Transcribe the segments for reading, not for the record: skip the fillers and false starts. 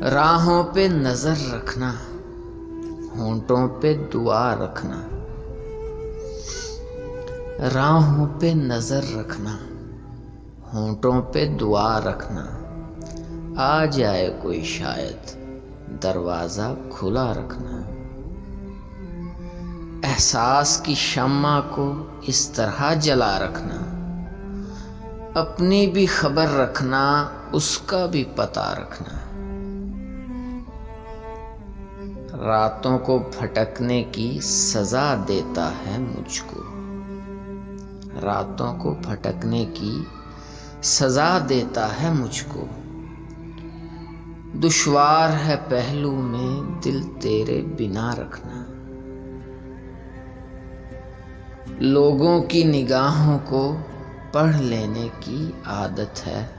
राहों पे नजर रखना, होंठों पे दुआ रखना। राहों पे नजर रखना, होंठों पे दुआ रखना। आ जाए कोई शायद, दरवाजा खुला रखना। एहसास की शम्मा को इस तरह जला रखना, अपनी भी खबर रखना, उसका भी पता रखना। रातों को भटकने की सजा देता है मुझको, रातों को भटकने की सजा देता है मुझको। दुश्वार है पहलू में दिल तेरे बिना रखना। लोगों की निगाहों को पढ़ लेने की आदत है,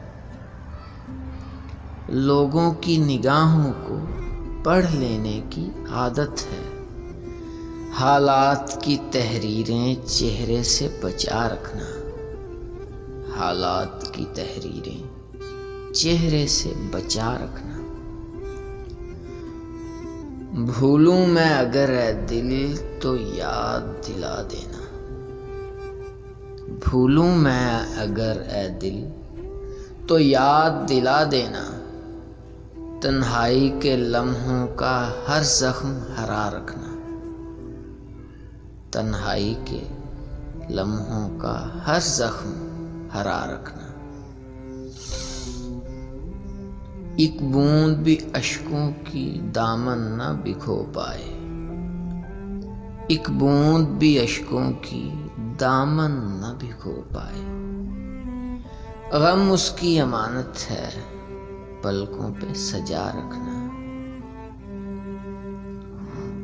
लोगों की निगाहों को पढ़ लेने की आदत है। हालात की तहरीरें चेहरे से बचा रखना, हालात की तहरीरें चेहरे से बचा रखना। भूलूं मैं अगर है दिल तो याद दिला देना, भूलूं मैं अगर है दिल तो याद दिला देना। तन्हाई के लम्हों का हर जख्म हरा रखना, तन्हाई के लम्हों का हर जख्म हरा रखना। एक बूंद भी अश्कों की दामन न भिगो पाए, एक बूंद भी अश्कों की दामन न भिगो पाए। गम उसकी अमानत है, पलकों पे सजा रखना।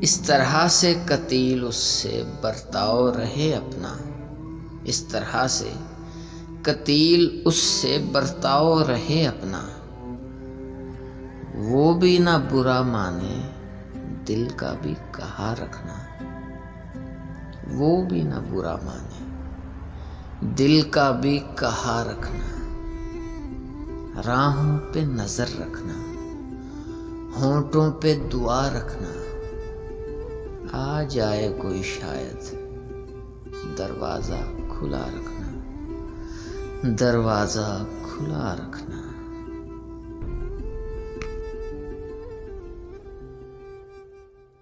इस तरह से कतील उससे बर्ताव रहे अपना, इस तरह से कतील उससे बर्ताव रहे अपना। वो भी ना बुरा माने, दिल का भी कहा रखना। वो भी ना बुरा माने, दिल का भी कहा रखना। राहों पे नजर रखना, होंठों पे दुआ रखना। आ जाए कोई शायद, दरवाजा खुला रखना, दरवाजा खुला रखना।